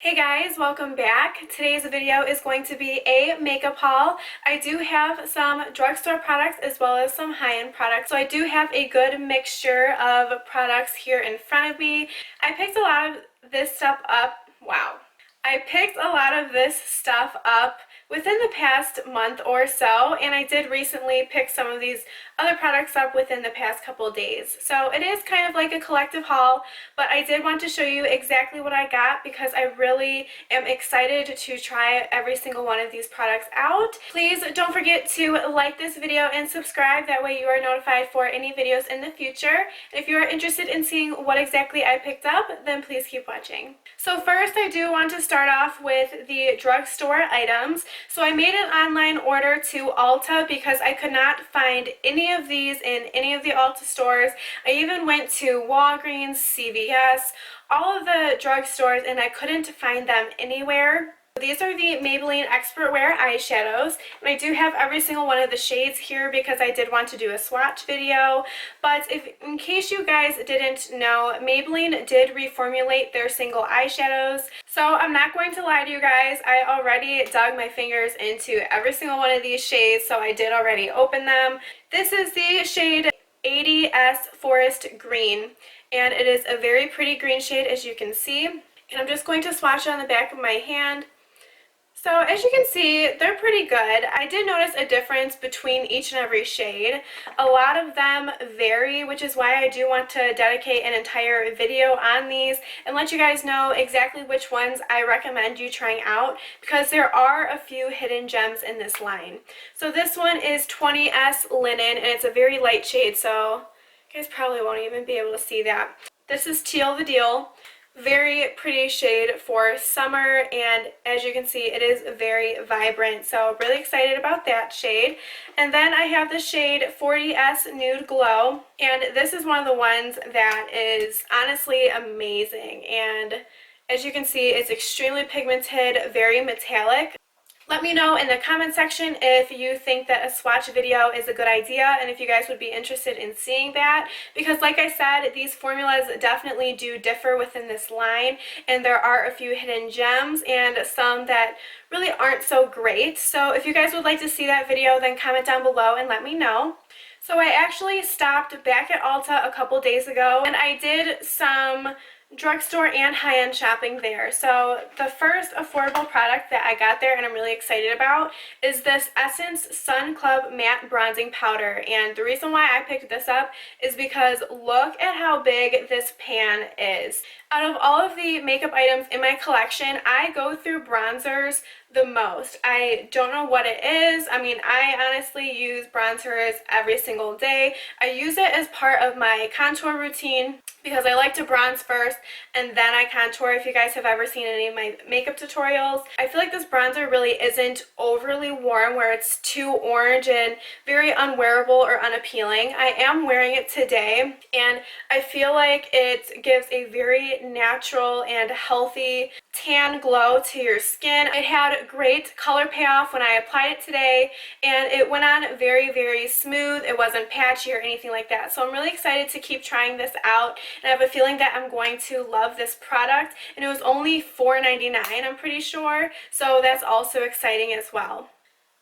Hey guys, welcome back. Today's video is going to be a makeup haul. I do have some drugstore products as well as some high-end products. So I do have a good mixture of products here in front of me. I picked a lot of this stuff up. Wow. I picked a lot of this stuff up within the past month or so, and I did recently pick some of these other products up within the past couple days. So it is kind of like a collective haul, but I did want to show you exactly what I got because I really am excited to try every single one of these products out. Please don't forget to like this video and subscribe, that way you are notified for any videos in the future. And if you are interested in seeing what exactly I picked up, then please keep watching. So first I do want to start off with the drugstore items. So I made an online order to Ulta because I could not find any of these in any of the Ulta stores. I even went to Walgreens, CVS, all of the drugstores, and I couldn't find them anywhere. These are the Maybelline Expert Wear eyeshadows, and I do have every single one of the shades here because I did want to do a swatch video. But in case you guys didn't know, Maybelline did reformulate their single eyeshadows. So I'm not going to lie to you guys, I already dug my fingers into every single one of these shades, so I did already open them. This is the shade 80S Forest Green, and it is a very pretty green shade, as you can see. And I'm just going to swatch it on the back of my hand. So as you can see, they're pretty good. I did notice a difference between each and every shade. A lot of them vary, which is why I do want to dedicate an entire video on these and let you guys know exactly which ones I recommend you trying out, because there are a few hidden gems in this line. So this one is 20S Linen, and it's a very light shade, so you guys probably won't even be able to see that. This is Teal the Deal. Very pretty shade for summer, and as you can see, it is very vibrant, so really excited about that shade. And then I have the shade 40S Nude Glow, and this is one of the ones that is honestly amazing. And as you can see, it's extremely pigmented, very metallic. Let me know in the comment section if you think that a swatch video is a good idea and if you guys would be interested in seeing that, because like I said, these formulas definitely do differ within this line, and there are a few hidden gems and some that really aren't so great. So if you guys would like to see that video, then comment down below and let me know. So I actually stopped back at Ulta a couple days ago, and I did some drugstore and high-end shopping there. So the first affordable product that I got there and I'm really excited about is this Essence Sun Club Matte Bronzing Powder. And the reason why I picked this up is because look at how big this pan is. Out of all of the makeup items in my collection, I go through bronzers the most. I don't know what it is. I mean, I honestly use bronzers every single day. I use it as part of my contour routine because I like to bronze first and then I contour. If you guys have ever seen any of my makeup tutorials, I feel like this bronzer really isn't overly warm where it's too orange and very unwearable or unappealing. I am wearing it today, and I feel like it gives a very natural and healthy tan glow to your skin. It had great color payoff when I applied it today, and it went on very, very smooth. It wasn't patchy or anything like that. So I'm really excited to keep trying this out, and I have a feeling that I'm going to love this product. And it was only $4.99, I'm pretty sure, so that's also exciting as well.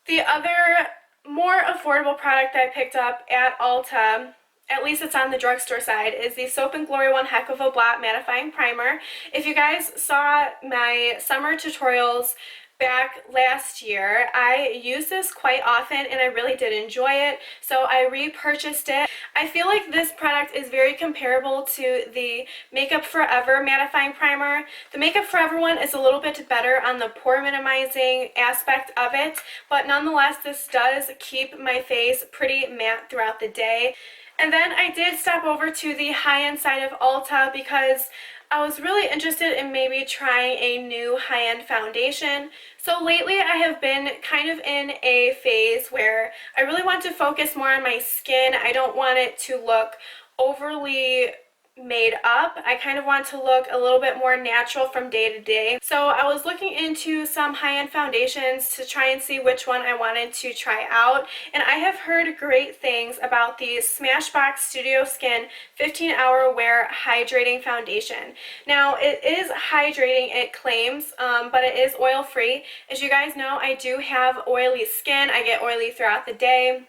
The other more affordable product I picked up at Ulta, at least it's on the drugstore side, is the Soap & Glory One Heck of a Blot Mattifying Primer. If you guys saw my summer tutorials back last year, I use this quite often and I really did enjoy it, so I repurchased it. I feel like this product is very comparable to the Makeup Forever Mattifying Primer. The Makeup Forever one is a little bit better on the pore minimizing aspect of it, but nonetheless this does keep my face pretty matte throughout the day. And then I did stop over to the high-end side of Ulta because I was really interested in maybe trying a new high-end foundation. So lately I have been kind of in a phase where I really want to focus more on my skin. I don't want it to look overly made up. I kind of want to look a little bit more natural from day to day. So I was looking into some high-end foundations to try and see which one I wanted to try out, and I have heard great things about the Smashbox Studio Skin 15-Hour Wear Hydrating Foundation. Now, it is hydrating, it claims, but it is oil-free. As you guys know, I do have oily skin. I get oily throughout the day.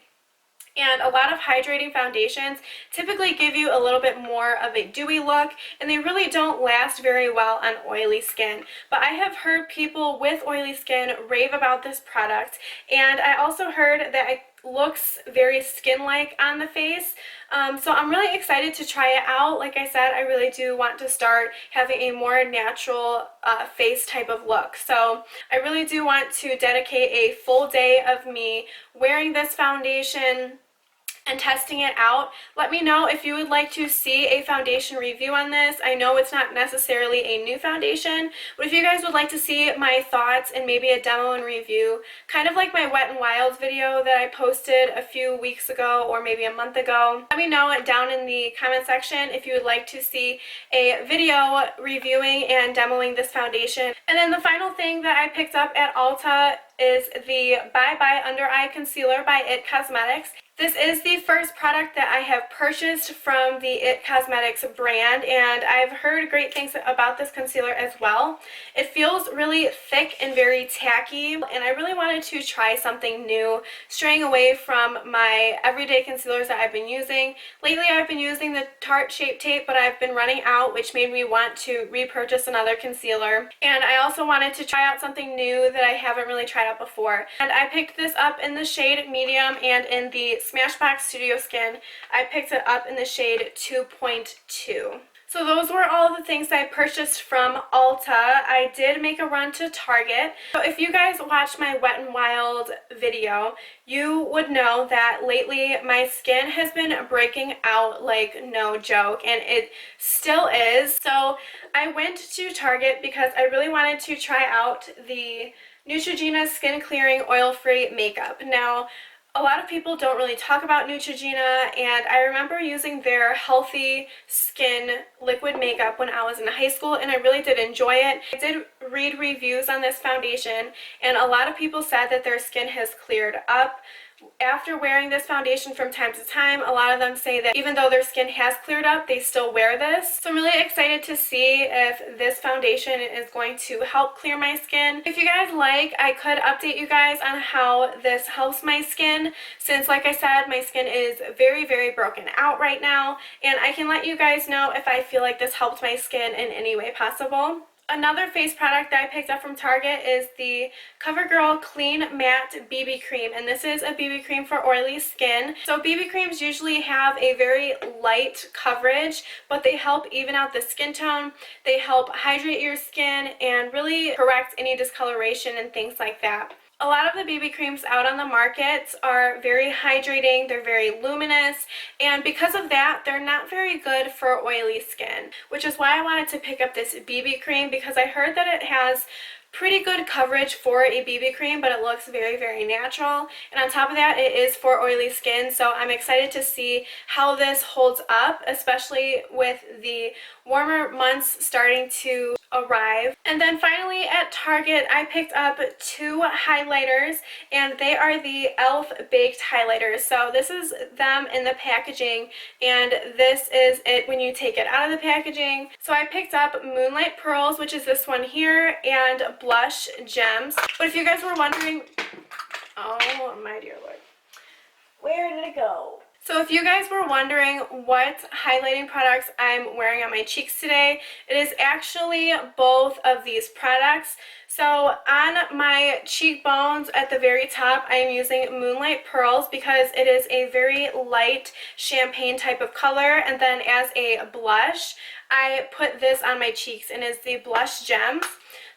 And a lot of hydrating foundations typically give you a little bit more of a dewy look, and they really don't last very well on oily skin. But I have heard people with oily skin rave about this product, and I also heard that it looks very skin-like on the face. So I'm really excited to try it out. Like I said, I really do want to start having a more natural face type of look. So I really do want to dedicate a full day of me wearing this foundation and testing it out. Let me know if you would like to see a foundation review on this. I know it's not necessarily a new foundation, but if you guys would like to see my thoughts and maybe a demo and review, kind of like my Wet n Wild video that I posted a few weeks ago or maybe a month ago, let me know down in the comment section if you would like to see a video reviewing and demoing this foundation. And then the final thing that I picked up at Ulta is the Bye Bye Under Eye Concealer by IT Cosmetics. This is the first product that I have purchased from the IT Cosmetics brand, and I've heard great things about this concealer as well. It feels really thick and very tacky, and I really wanted to try something new, straying away from my everyday concealers that I've been using. Lately I've been using the Tarte Shape Tape, but I've been running out, which made me want to repurchase another concealer. And I also wanted to try out something new that I haven't really tried out before. And I picked this up in the shade medium, and in the Smashbox Studio Skin, I picked it up in the shade 2.2. So those were all the things I purchased from Ulta. I did make a run to Target. So if you guys watched my Wet n Wild video, you would know that lately my skin has been breaking out like no joke, and it still is. So I went to Target because I really wanted to try out the Neutrogena Skin Clearing Oil-Free Makeup. Now, a lot of people don't really talk about Neutrogena, and I remember using their Healthy Skin liquid makeup when I was in high school, and I really did enjoy it. I did read reviews on this foundation, and a lot of people said that their skin has cleared up after wearing this foundation from time to time. A lot of them say that even though their skin has cleared up, they still wear this. So I'm really excited to see if this foundation is going to help clear my skin. If you guys like, I could update you guys on how this helps my skin, since like I said, my skin is very, very broken out right now, and I can let you guys know if I feel like this helped my skin in any way possible. Another face product that I picked up from Target is the CoverGirl Clean Matte BB Cream, and this is a BB cream for oily skin. So BB creams usually have a very light coverage, but they help even out the skin tone. They help hydrate your skin and really correct any discoloration and things like that. A lot of the BB creams out on the market are very hydrating, they're very luminous, and because of that, they're not very good for oily skin, which is why I wanted to pick up this BB cream, because I heard that it has pretty good coverage for a BB cream, but it looks very, very natural. And on top of that, it is for oily skin, so I'm excited to see how this holds up, especially with the warmer months starting to arrive. And then finally at Target, I picked up two highlighters, and they are the e.l.f. Baked Highlighters. So this is them in the packaging, and this is it when you take it out of the packaging. So I picked up Moonlight Pearls, which is this one here, and Blush Gems. But if you guys were wondering, oh my dear Lord, where did it go? So if you guys were wondering what highlighting products I'm wearing on my cheeks today, it is actually both of these products. So on my cheekbones at the very top, I am using Moonlight Pearls because it is a very light champagne type of color. And then as a blush, I put this on my cheeks, and it's the Blush Gems.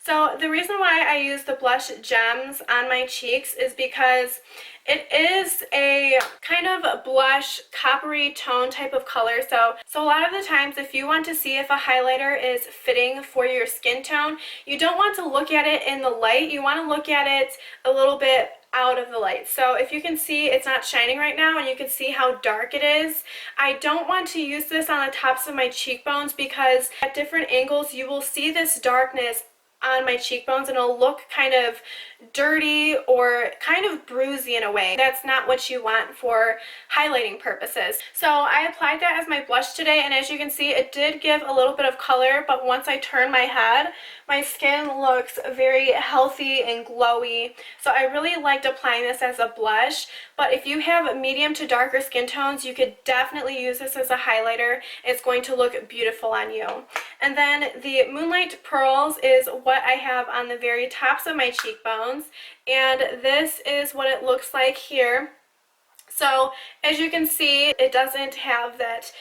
So the reason why I use the blush gems on my cheeks is because it is a kind of blush coppery tone type of color. So a lot of the times if you want to see if a highlighter is fitting for your skin tone, you don't want to look at it in the light. You want to look at it a little bit out of the light. So if you can see, it's not shining right now and you can see how dark it is. I don't want to use this on the tops of my cheekbones because at different angles you will see this darkness on my cheekbones and it'll look kind of dirty or kind of bruisey in a way. That's not what you want for highlighting purposes. So I applied that as my blush today, and as you can see, it did give a little bit of color, but once I turn my head, my skin looks very healthy and glowy. So I really liked applying this as a blush, but if you have medium to darker skin tones, you could definitely use this as a highlighter. It's going to look beautiful on you. And then the Moonlight Pearls is what I have on the very tops of my cheekbones, and this is what it looks like here. So as you can see, it doesn't have that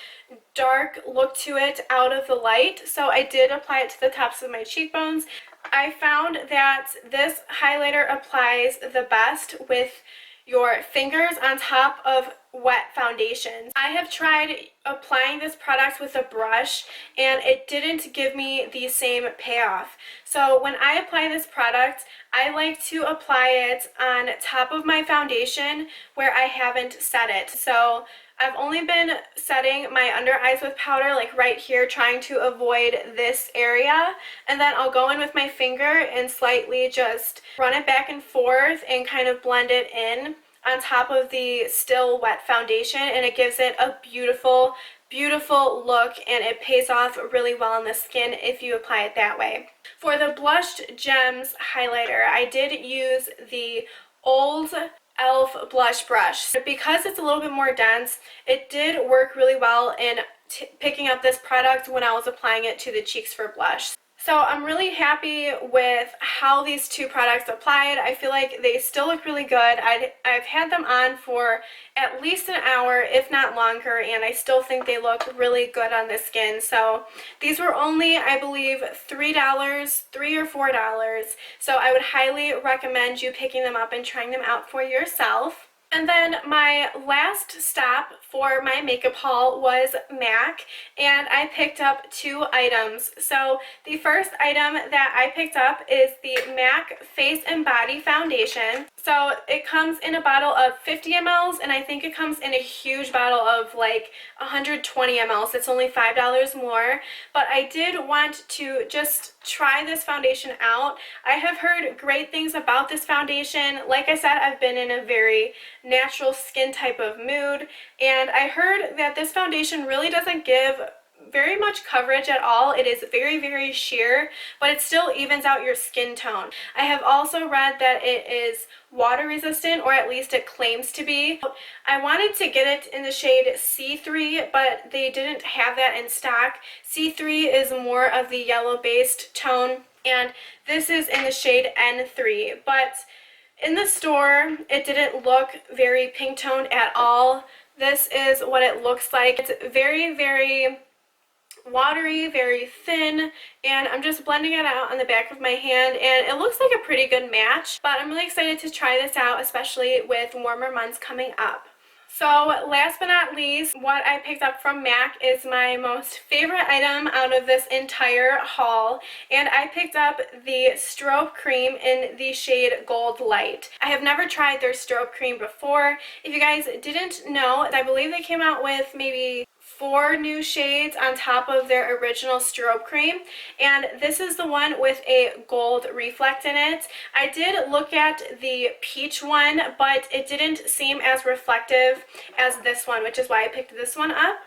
dark look to it out of the light, so I did apply it to the tops of my cheekbones. I found that this highlighter applies the best with your fingers on top of wet foundations. I have tried applying this product with a brush and it didn't give me the same payoff. So when I apply this product, I like to apply it on top of my foundation where I haven't set it. So I've only been setting my under eyes with powder, like right here, trying to avoid this area, and then I'll go in with my finger and slightly just run it back and forth and kind of blend it in on top of the still wet foundation, and it gives it a beautiful, beautiful look, and it pays off really well on the skin if you apply it that way. For the Blushed Gems highlighter, I did use the old e.l.f. blush brush. Because it's a little bit more dense, it did work really well in picking up this product when I was applying it to the cheeks for blush. So I'm really happy with how these two products applied. I feel like they still look really good. I've had them on for at least an hour, if not longer, and I still think they look really good on the skin. So these were only, I believe, $3 or $4. So I would highly recommend you picking them up and trying them out for yourself. And then my last stop for my makeup haul was MAC, and I picked up 2 items. So the first item that I picked up is the MAC Face and Body Foundation. So it comes in a bottle of 50 ml, and I think it comes in a huge bottle of like 120 ml. It's only $5 more, but I did want to just try this foundation out. I have heard great things about this foundation. Like I said, I've been in a very natural skin type of mood, and I heard that this foundation really doesn't give very much coverage at all. It is very, very sheer, but it still evens out your skin tone. I have also read that it is water resistant, or at least it claims to be. I wanted to get it in the shade C3, but they didn't have that in stock. C3 is more of the yellow based tone, and this is in the shade N3, but in the store it didn't look very pink toned at all. This is what it looks like. It's very, very watery, very thin, and I'm just blending it out on the back of my hand, and it looks like a pretty good match, but I'm really excited to try this out, especially with warmer months coming up. So last but not least, what I picked up from MAC is my most favorite item out of this entire haul, and I picked up the strobe cream in the shade Gold Light. I have never tried their strobe cream before. If you guys didn't know, I believe they came out with maybe 4 new shades on top of their original strobe cream, and this is the one with a gold reflect in it. I did look at the peach one, but it didn't seem as reflective as this one, which is why I picked this one up.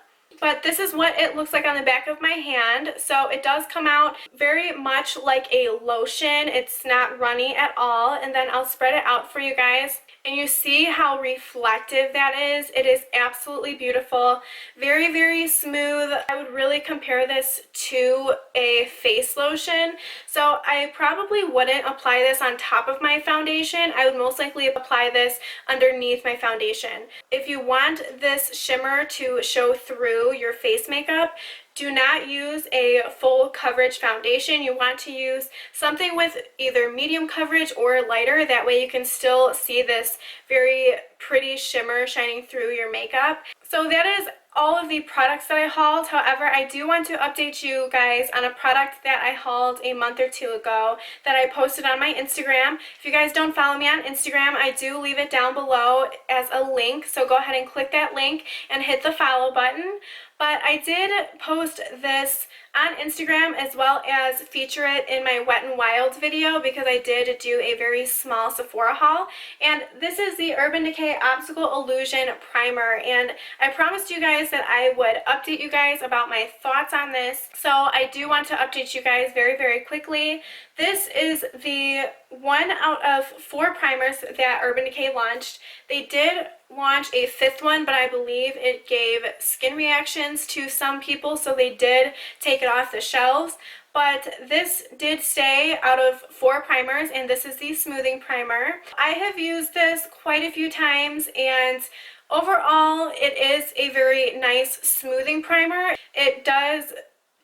But this is what it looks like on the back of my hand. So it does come out very much like a lotion. It's not runny at all. And then I'll spread it out for you guys. And you see how reflective that is. It is absolutely beautiful. Very, very smooth. I would really compare this to a face lotion. So I probably wouldn't apply this on top of my foundation. I would most likely apply this underneath my foundation. If you want this shimmer to show through your face makeup, do not use a full coverage foundation. You want to use something with either medium coverage or lighter. That way you can still see this very pretty shimmer shining through your makeup. So that is all of the products that I hauled. However, I do want to update you guys on a product that I hauled a month or two ago that I posted on my Instagram. If you guys don't follow me on Instagram, I do leave it down below as a link, so go ahead and click that link and hit the follow button. But I did post this on Instagram as well as feature it in my Wet n Wild video because I did do a very small Sephora haul. And this is the Urban Decay Obstacle Illusion Primer, and I promised you guys that I would update you guys about my thoughts on this. So I do want to update you guys very, very quickly. This is the 1 out of 4 primers that Urban Decay launched. They did launch a 5th one, but I believe it gave skin reactions to some people, so they did take it off the shelves. But this did stay out of 4 primers, and this is the smoothing primer. I have used this quite a few times, and overall it is a very nice smoothing primer. It does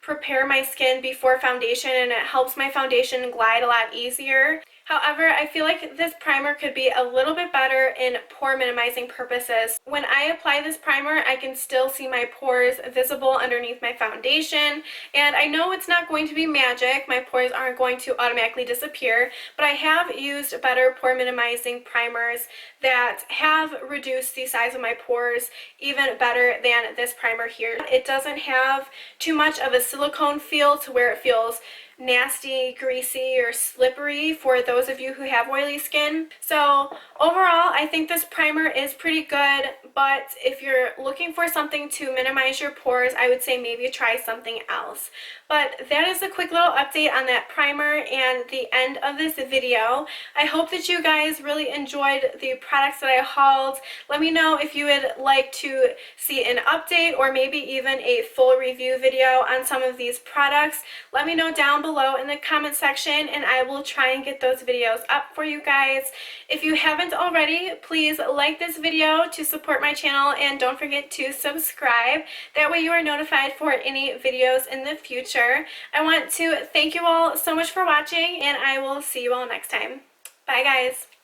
prepare my skin before foundation, and it helps my foundation glide a lot easier. However, I feel like this primer could be a little bit better in pore minimizing purposes. When I apply this primer, I can still see my pores visible underneath my foundation, and I know it's not going to be magic. My pores aren't going to automatically disappear, but I have used better pore minimizing primers that have reduced the size of my pores even better than this primer here. It doesn't have too much of a silicone feel to where it feels nasty, greasy, or slippery for those of you who have oily skin. So overall, I think this primer is pretty good, but if you're looking for something to minimize your pores, I would say maybe try something else. But that is a quick little update on that primer and the end of this video. I hope that you guys really enjoyed the products that I hauled. Let me know if you would like to see an update or maybe even a full review video on some of these products. Let me know down below in the comment section, and I will try and get those videos up for you guys. If you haven't already, please like this video to support my channel, and don't forget to subscribe. That way you are notified for any videos in the future. I want to thank you all so much for watching, and I will see you all next time. Bye guys!